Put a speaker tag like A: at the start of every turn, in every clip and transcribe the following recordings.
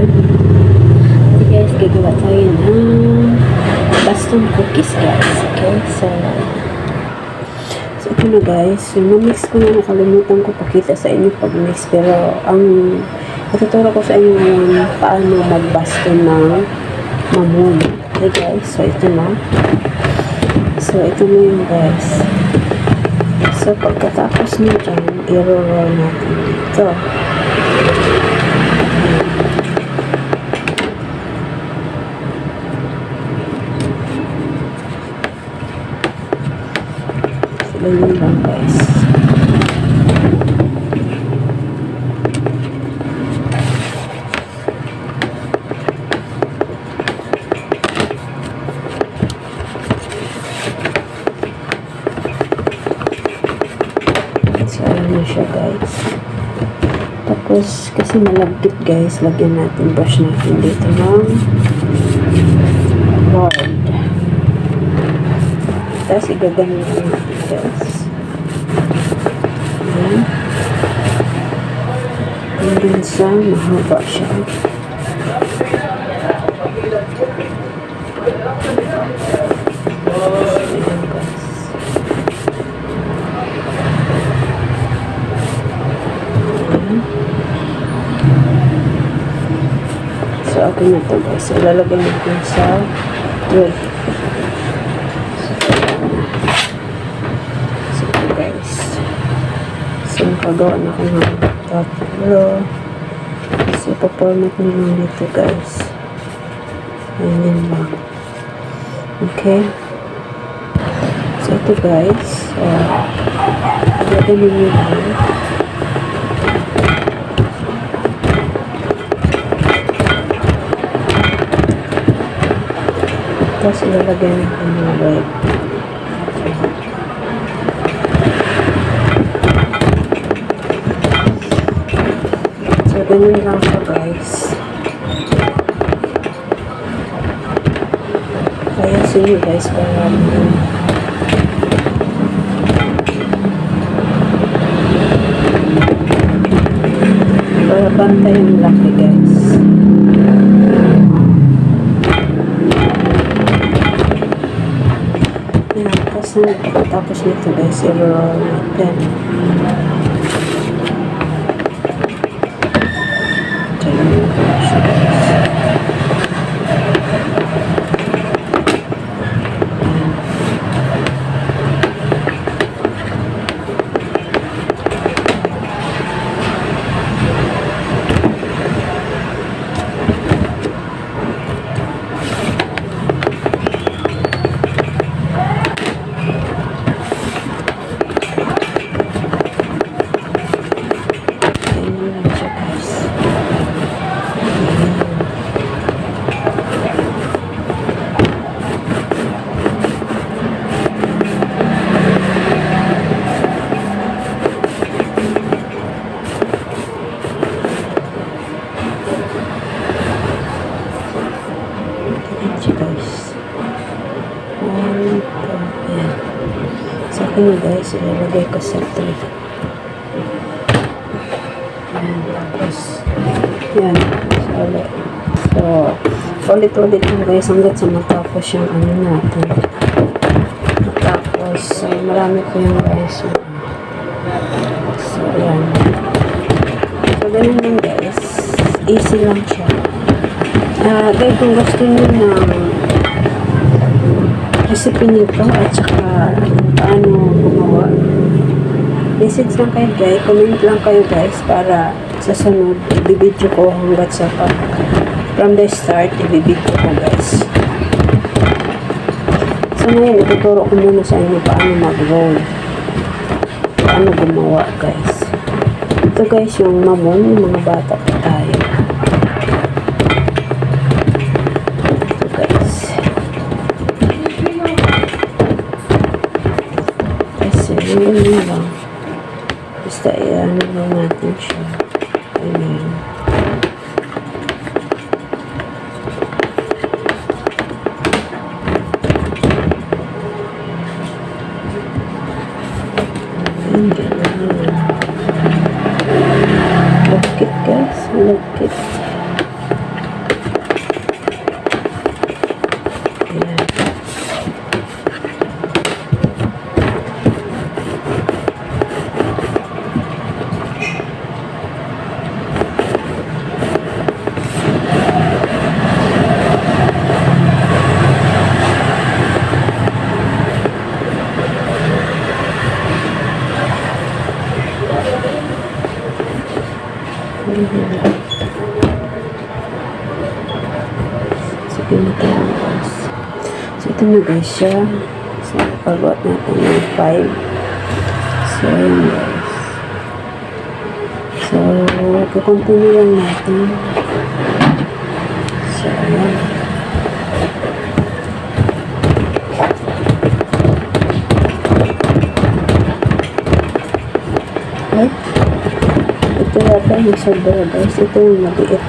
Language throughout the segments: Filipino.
A: Ayan. Okay guys, gagawa tayo ng baston cookies guys. Okay, so ito na guys. Mix ko na, nakalimutan ko pakita sa inyo pag mix. Pero ang ituturo ko sa inyo ngayon paano mag-baston ng mamon. Okay guys, so ito na. So ito na yun guys. So pagkatapos nyo dyan, i-roll natin dito. Ganyan lang guys. So ayan na siya guys. Tapos kasi malagkit guys, lagyan natin, brush natin dito ng lard. Tapos igaganyan natin guys. Ayan. Hanggang sa mahaba siya. Ayan guys. Ayan. So okay na ito guys. Ilalagay natin sa tray. So, nakagawa na ko ng tatlo. Kasi, papormat na lang dito, guys. Ayan lang. Okay. So, ito, guys. Lagyan nyo lang. Tapos, ilalagyan natin ng bread. Ganun lang siya guys. Kaya sige guys, para bantay yung laki guys. Yan, tapos nito guys, i-roll natin. Guys. Ayan. Sa akin guys, ilalagay ko sa tray. Ayan, tapos yan. So, ulit-ulit yung guys hanggat sa matapos yung ano natin. Tapos, marami ko yung guys. So, ayan. So, ganun lang guys. Easy lang siya. Guys, kung gusto nyo ng recipe nito at saka paano gumawa, message lang kayo guys, comment lang kayo guys para sa sunod ibibidyo ko hanggat sa from the start ibibidyo ko guys. So ngayon ituturo ko muna sa inyo paano mag-roll, paano gumawa guys. Ito guys yung mamon, yung mga bata pa tayo. Ganyan lang. Basta i-ano lang natin siya. Ayan. Lagkit guys. Lagkit. natira guys. So, ito na guys siya. So, pag-out natin ng 5. So, ayan guys. So, kukontinue lang natin. So, ayan. Ay, ito yata yung sobra guys. Ito yung maliit.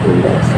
A: Ayan guys.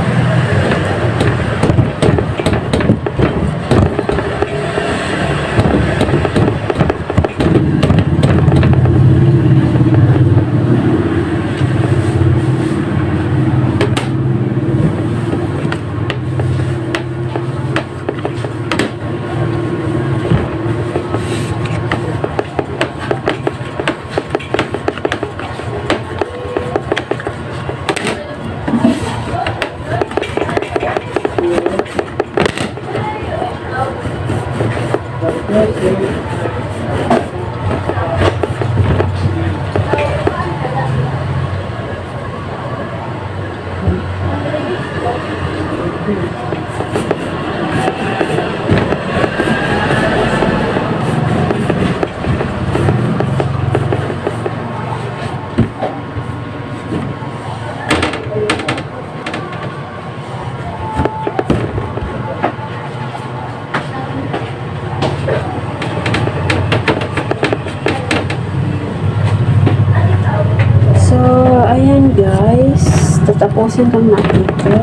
A: Ayan guys, tatapusin lang natin ito.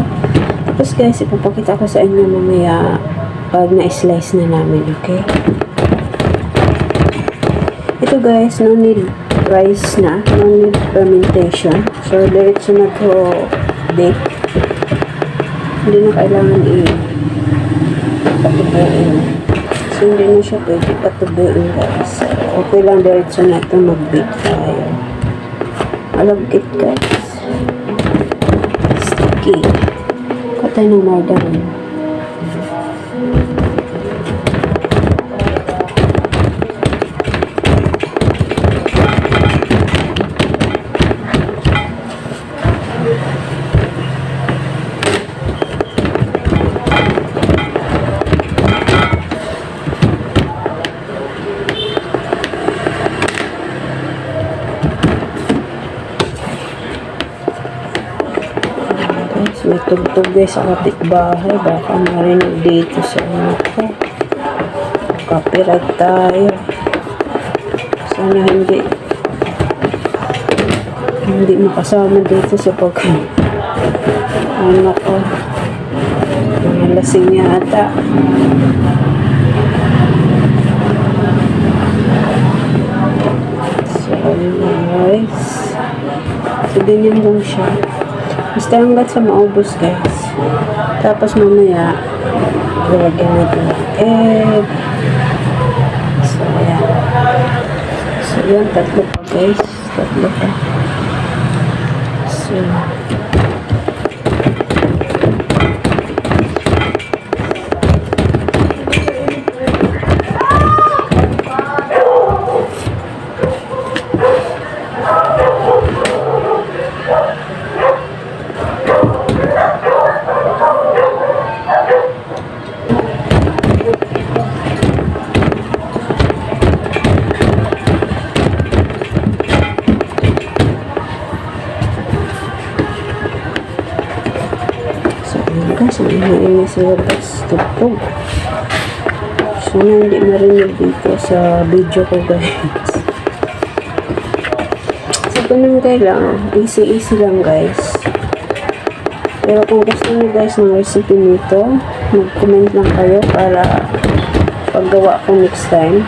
A: Tapos guys, ipapakita ko sa inyo mamaya pag na-slice na namin, okay? Ito guys, no need rice na, no need fermentation. So, diretso na to bake. Hindi na kailangan patubuin. So, hindi na siya pwede patubuin guys. So, okay lang diretso na ito mag-bake tayo. Alagkit guys. Sticky. Katay ng margarine. May tugtog guys sa kapitbahay. Baka marinig dito sa ano ko. Copyright tayo. Sana hindi makasama dito sa ano ko. Mga lasing yata. So guys. So ganyan lang siya. Basta hanggat sa maubos guys. Tapos mamaya lalagyan natin ng egg. So ayan. So yan, tatlo pa guys. Tatlo pa. So guys, maingay sila guys. Tugtog. So, hindi marinig dito sa video ko guys. So, ganun kayo lang. Easy lang guys. Pero kung gusto niyo guys ng recipe nito, mag-comment lang kayo para paggawa ko next time.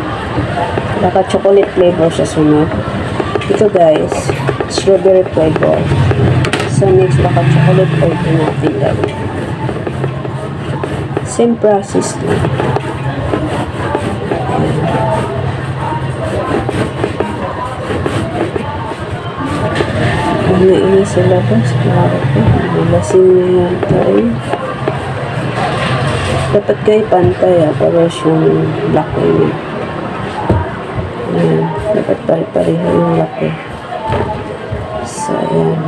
A: Naka-chocolate flavor sa sunod. Ito guys, strawberry flavor. So, next naka-chocolate flavor natin gawin. Same process lang. Ini sila guys. Klaro ko. Lasing na yan tayo. Dapat kayo pantay para siyang laki niya. Ayan. Dapat pare-pareha yung laki. So, ayan.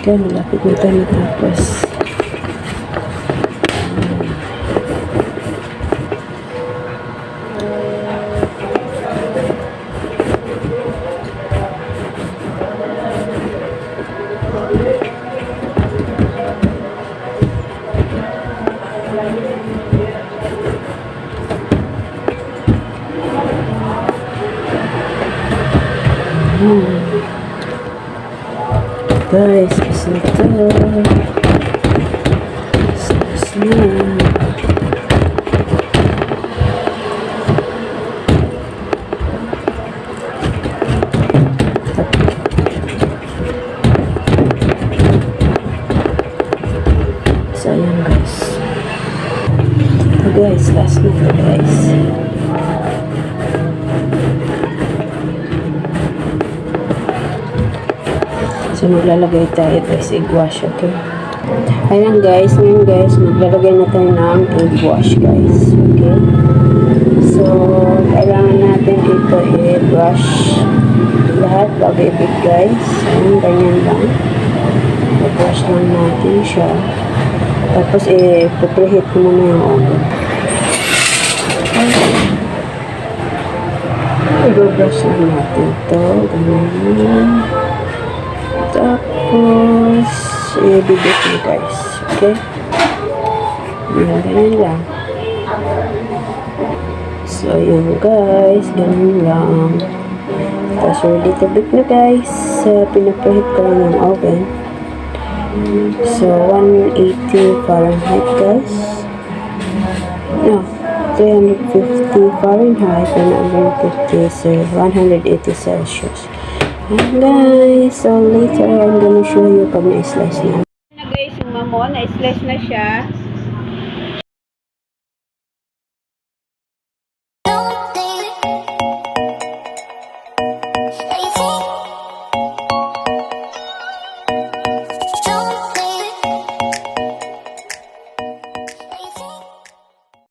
A: Okay, malapit na tayo matapos. Guys, kasi ito. Tapos na. So, ayan guys. Ito guys, last na ito guys. So, maglalagay tayo guys, egg wash, okay? Ayan guys, ngayon guys, maglalagay na tayo ng egg wash guys, okay? So, kailangan natin ito i-brush lahat bago i-bake guys. Ayan, ganyan lang. I-brush lang natin siya. Tapos, i-preheat ko muna yung oven. I-brush lang natin ito. Ganyan. Tapos, i-bibit mo guys. Okay? Ganyan lang. So, yun guys. Ganyan lang. Tapos, ready to bake na guys. Pinapreheat ko lang yung oven. So, 180 Fahrenheit guys. No, 350 Fahrenheit and 180 Celsius. And guys, so later I'm gonna show you pag na-slice na. Na guys, yung mamon, na-slice na siya.